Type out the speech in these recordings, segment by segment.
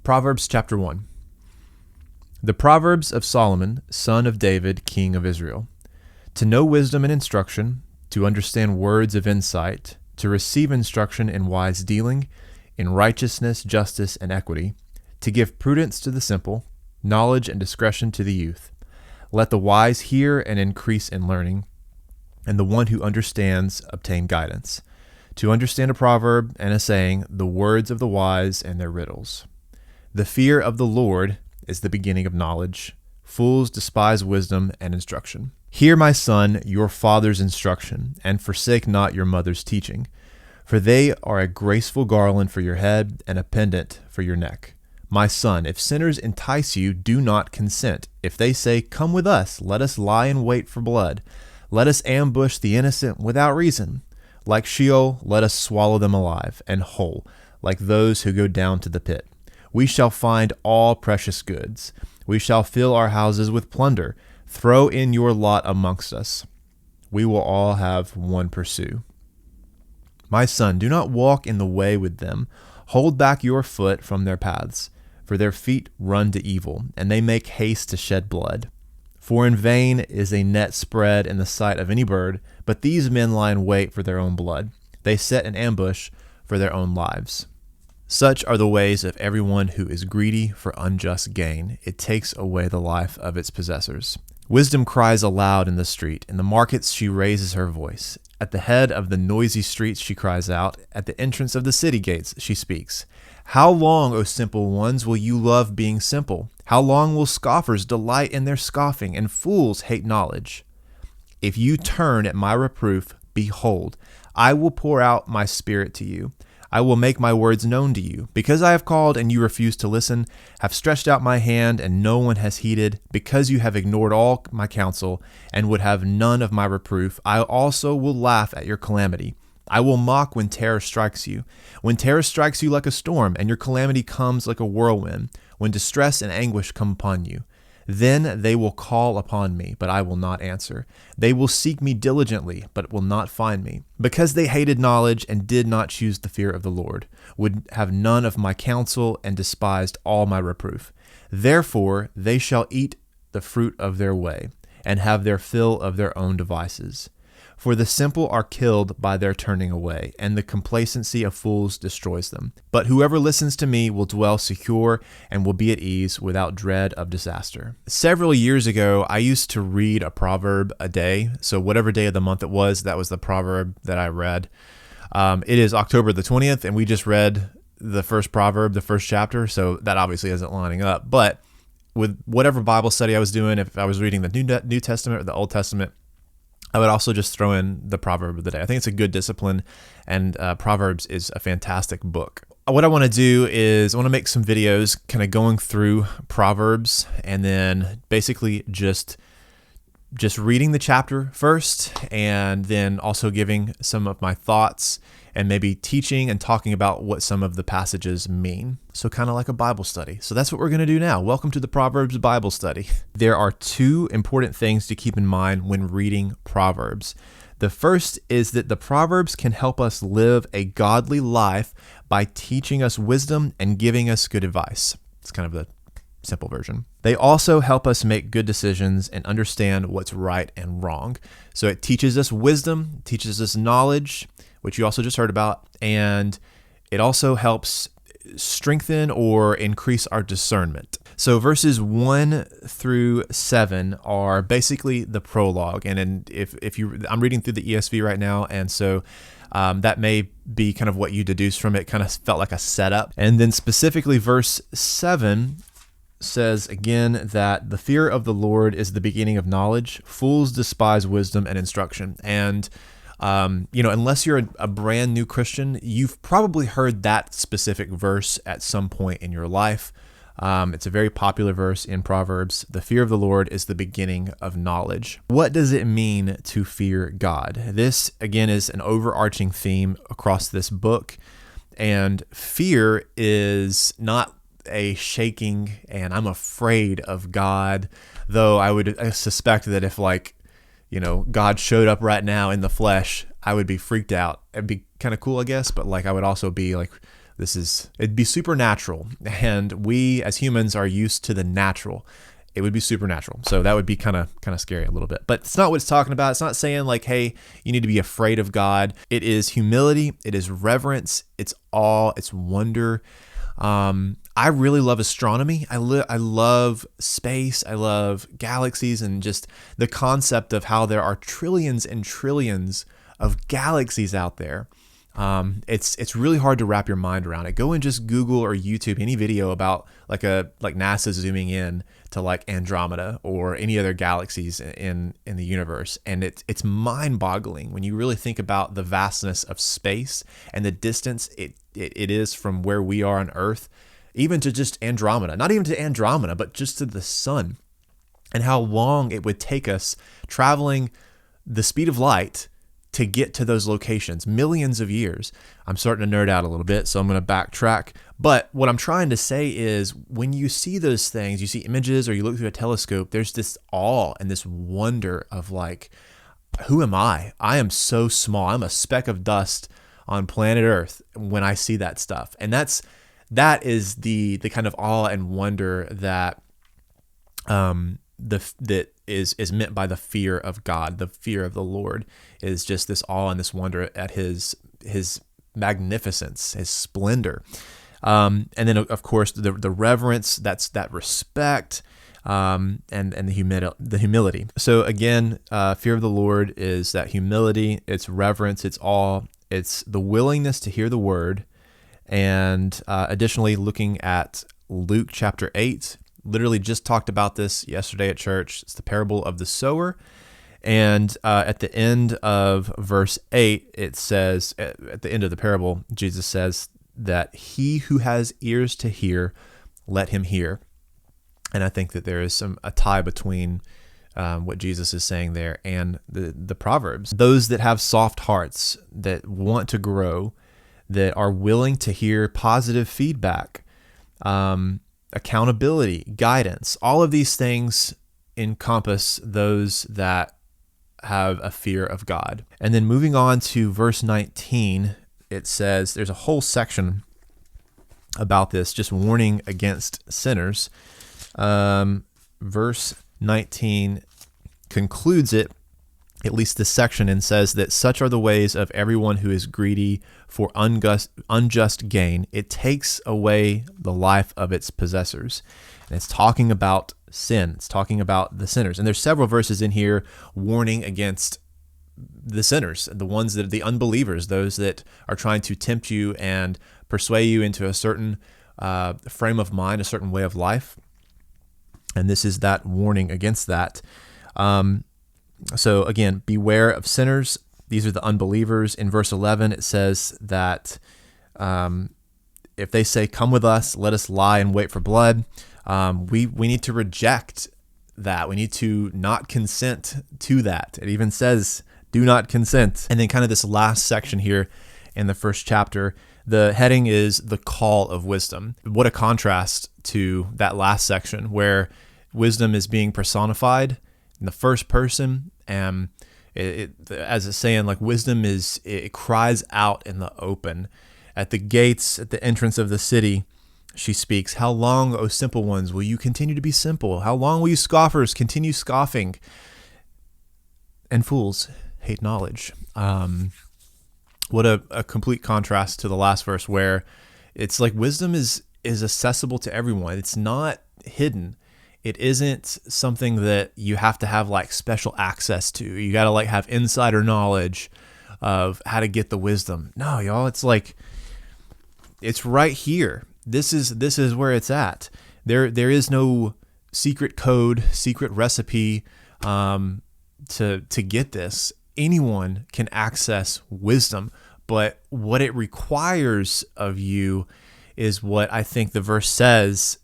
Proverbs chapter 1. The Proverbs of Solomon, son of David, king of Israel. To know wisdom and instruction, to understand words of insight, to receive instruction in wise dealing, in righteousness, justice, and equity, to give prudence to the simple, knowledge and discretion to the youth. Let the wise hear and increase in learning, and the one who understands obtain guidance. To understand a proverb and a saying, the words of the wise and their riddles. The fear of the Lord is the beginning of knowledge. Fools despise wisdom and instruction. Hear, my son, your father's instruction, and forsake not your mother's teaching. For they are a graceful garland for your head and a pendant for your neck. My son, if sinners entice you, do not consent. If they say, come with us, let us lie in wait for blood. Let us ambush the innocent without reason. Like Sheol, let us swallow them alive and whole, like those who go down to the pit. We shall find all precious goods. We shall fill our houses with plunder. Throw in your lot amongst us. We will all have one pursue. My son, do not walk in the way with them. Hold back your foot from their paths, for their feet run to evil, and they make haste to shed blood. For in vain is a net spread in the sight of any bird, but these men lie in wait for their own blood. They set an ambush for their own lives. Such are the ways of everyone who is greedy for unjust gain. It takes away the life of its possessors. Wisdom cries aloud in the street. In the markets she raises her voice. At the head of the noisy streets she cries out. At the entrance of the city gates she speaks. How long, O simple ones, will you love being simple? How long will scoffers delight in their scoffing, and fools hate knowledge? If you turn at my reproof, behold, I will pour out my spirit to you. I will make my words known to you. Because I have called and you refuse to listen, have stretched out my hand and no one has heeded, because you have ignored all my counsel and would have none of my reproof, I also will laugh at your calamity. I will mock when terror strikes you. When terror strikes you like a storm and your calamity comes like a whirlwind, when distress and anguish come upon you. Then they will call upon me, but I will not answer. They will seek me diligently, but will not find me. Because they hated knowledge and did not choose the fear of the Lord, would have none of my counsel and despised all my reproof. Therefore they shall eat the fruit of their way and have their fill of their own devices. For the simple are killed by their turning away, and the complacency of fools destroys them. But whoever listens to me will dwell secure and will be at ease without dread of disaster. Several years ago, I used to read a proverb a day. So whatever day of the month it was, that was the proverb that I read. It is October the 20th, and we just read the first proverb, the first chapter. So that obviously isn't lining up. But with whatever Bible study I was doing, if I was reading the New Testament or the Old Testament, I would also just throw in the proverb of the day. I think it's a good discipline, and Proverbs is a fantastic book. What I want to do is I want to make some videos kind of going through Proverbs, and then basically just reading the chapter first, and then also giving some of my thoughts and maybe teaching and talking about what some of the passages mean. So kind of like a Bible study. So that's what we're going to do now. Welcome to the Proverbs Bible study. There are two important things to keep in mind when reading Proverbs. The first is that the Proverbs can help us live a godly life by teaching us wisdom and giving us good advice. It's kind of the simple version. They also help us make good decisions and understand what's right and wrong. So it teaches us wisdom, teaches us knowledge, which you also just heard about, and it also helps strengthen or increase our discernment. So verses 1 through 7 are basically the prologue, and I'm reading through the ESV right now, and so that may be kind of what you deduce from it. Kind of felt like a setup. And then specifically verse 7 says again that the fear of the Lord is the beginning of knowledge. Fools despise wisdom and instruction. And unless you're a brand new Christian, you've probably heard that specific verse at some point in your life. It's a very popular verse in Proverbs. The fear of the Lord is the beginning of knowledge. What does it mean to fear God? This, again, is an overarching theme across this book. And fear is not a shaking and I'm afraid of God, though I would suspect that if God showed up right now in the flesh, I would be freaked out. It'd be kind of cool, I guess, but I would also be It'd be supernatural, and we as humans are used to the natural. It would be supernatural. So that would be kind of scary a little bit. But it's not what it's talking about. It's not saying like, hey, you need to be afraid of God. It is humility. It is reverence. It's awe. It's wonder. I really love astronomy. I love space. I love galaxies, and just the concept of how there are trillions and trillions of galaxies out there. It's really hard to wrap your mind around it. Go and just Google or YouTube any video about like NASA zooming in to like Andromeda or any other galaxies in the universe, and it's mind-boggling when you really think about the vastness of space and the distance it is from where we are on Earth, even to just Andromeda. Not even to Andromeda, but just to the sun, and how long it would take us traveling the speed of light to get to those locations, millions of years. I'm starting to nerd out a little bit, so I'm going to backtrack. But what I'm trying to say is when you see those things, you see images or you look through a telescope, there's this awe and this wonder of like, who am I? I am so small. I'm a speck of dust on planet Earth when I see that stuff. And that is the kind of awe and wonder that that is meant by the fear of God. The fear of the Lord is just this awe and this wonder at his magnificence, his splendor. And then of course the reverence, that's that respect, and the humility. So again, fear of the Lord is that humility, it's reverence, it's awe, it's the willingness to hear the word. And additionally, looking at Luke chapter 8, literally just talked about this yesterday at church. It's the parable of the sower. And at the end of verse 8, it says, at the end of the parable, Jesus says that he who has ears to hear, let him hear. And I think that there is a tie between what Jesus is saying there and the Proverbs. Those that have soft hearts, that want to grow, that are willing to hear positive feedback, accountability, guidance, all of these things encompass those that have a fear of God. And then moving on to verse 19, it says, there's a whole section about this, just warning against sinners. Verse 19 concludes it, at least this section, and says that such are the ways of everyone who is greedy for unjust gain. It takes away the life of its possessors. And it's talking about sin. It's talking about the sinners. And there's several verses in here warning against the sinners, the ones that the unbelievers, those that are trying to tempt you and persuade you into a certain frame of mind, a certain way of life. And this is that warning against that. So again, beware of sinners. These are the unbelievers. In verse 11, it says that if they say, "Come with us, let us lie and wait for blood," we need to reject that. We need to not consent to that. It even says, "Do not consent." And then kind of this last section here in the first chapter, the heading is the call of wisdom. What a contrast to that last section where wisdom is being personified in the first person, and as it's saying, like wisdom it cries out in the open. At the gates, at the entrance of the city, she speaks. "How long, O simple ones, will you continue to be simple? How long will you scoffers continue scoffing? And fools hate knowledge." What a complete contrast to the last verse where it's like wisdom is accessible to everyone. It's not hidden. It isn't something that you have to have like special access to. You got to like have insider knowledge of how to get the wisdom. No, y'all, it's like, it's right here. This is where it's at. There is no secret code, secret recipe to get this. Anyone can access wisdom, but what it requires of you is what I think the verse says.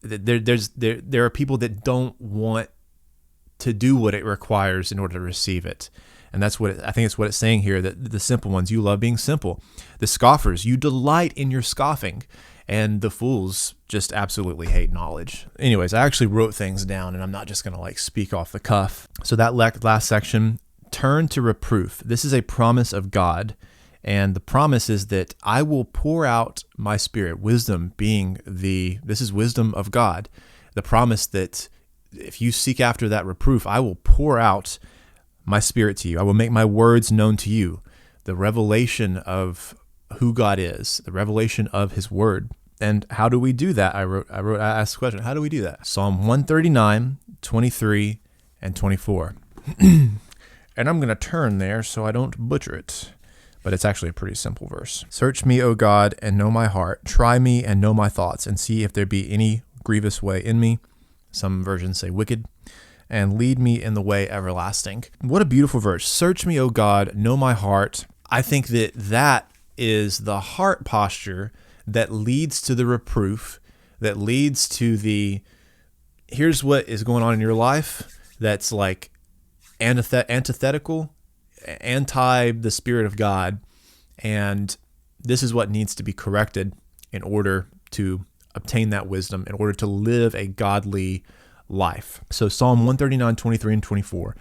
There are people that don't want to do what it requires in order to receive it. And that's what I think it's what it's saying here, that the simple ones, you love being simple. The scoffers, you delight in your scoffing. And the fools just absolutely hate knowledge. Anyways, I actually wrote things down, and I'm not just going to like speak off the cuff. So that last section, turn to reproof. This is a promise of God. And the promise is that I will pour out my Spirit, wisdom being this is wisdom of God. The promise that if you seek after that reproof, I will pour out my Spirit to you. I will make my words known to you. The revelation of who God is, the revelation of his word. And how do we do that? I asked the question, how do we do that? Psalm 139, 23, and 24. And I'm going to turn there so I don't butcher it. But it's actually a pretty simple verse. Search me, O God, and know my heart. Try me and know my thoughts, and see if there be any grievous way in me. Some versions say wicked. And lead me in the way everlasting. What a beautiful verse. Search me, O God, know my heart. I think that is the heart posture that leads to the reproof, that leads to here's what is going on in your life that's like antithetical, anti the Spirit of God, and this is what needs to be corrected in order to obtain that wisdom, in order to live a godly life. So Psalm 139, 23, and 24.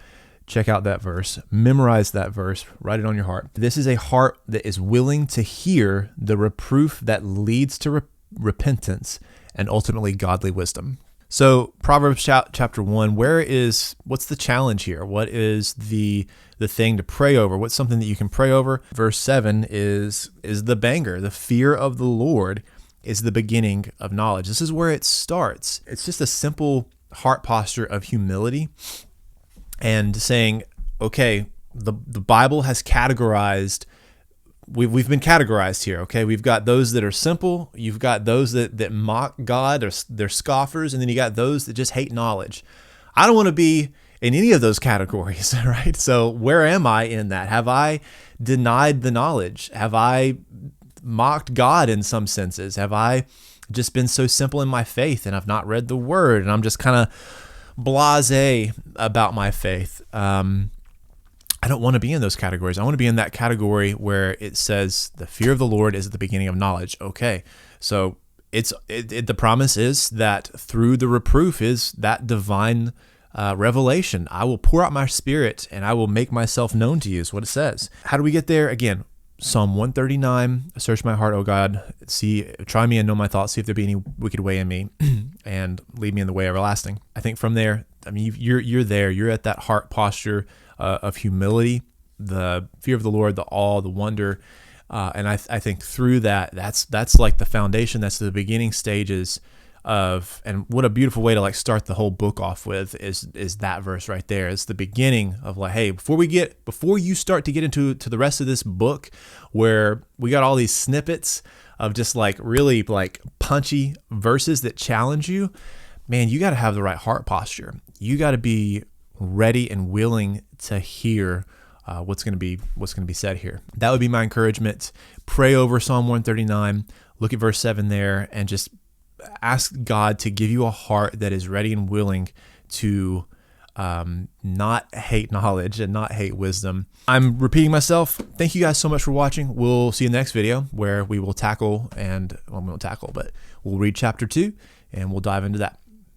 Check out that verse. Memorize that verse. Write it on your heart. This is a heart that is willing to hear the reproof that leads to repentance and ultimately godly wisdom. So Proverbs chapter 1, what's the challenge here? What is the thing to pray over? What's something that you can pray over? Verse 7 is the banger. The fear of the Lord is the beginning of knowledge. This is where it starts. It's just a simple heart posture of humility and saying, okay, the Bible has categorized, we've been categorized here, okay? We've got those that are simple, you've got those that mock God, they're scoffers, and then you got those that just hate knowledge. I don't want to be in any of those categories, right? So where am I in that? Have I denied the knowledge? Have I mocked God in some senses? Have I just been so simple in my faith and I've not read the word and I'm just kind of blasé about my faith? I don't want to be in those categories. I want to be in that category where it says the fear of the Lord is at the beginning of knowledge. Okay, so the promise is that through the reproof is that divine revelation. I will pour out my Spirit and I will make myself known to you is what it says. How do we get there? Again, Psalm 139, search my heart, O God, try me and know my thoughts, see if there be any wicked way in me, and lead me in the way everlasting. I think from there, I mean, you're there. You're at that heart posture of humility, the fear of the Lord, the awe, the wonder, and I think through that's like the foundation. That's the beginning stages of, and what a beautiful way to like start the whole book off with is that verse right there. It's the beginning of like, hey, before you start to get into the rest of this book, where we got all these snippets of just like really like punchy verses that challenge you, man, you got to have the right heart posture. You got to be ready and willing to hear what's going to be said here. That would be my encouragement. Pray over Psalm 139. Look at verse 7 there, and just ask God to give you a heart that is ready and willing to not hate knowledge and not hate wisdom. I'm repeating myself. Thank you guys so much for watching. We'll see you in the next video where we will we'll read chapter 2 and we'll dive into that.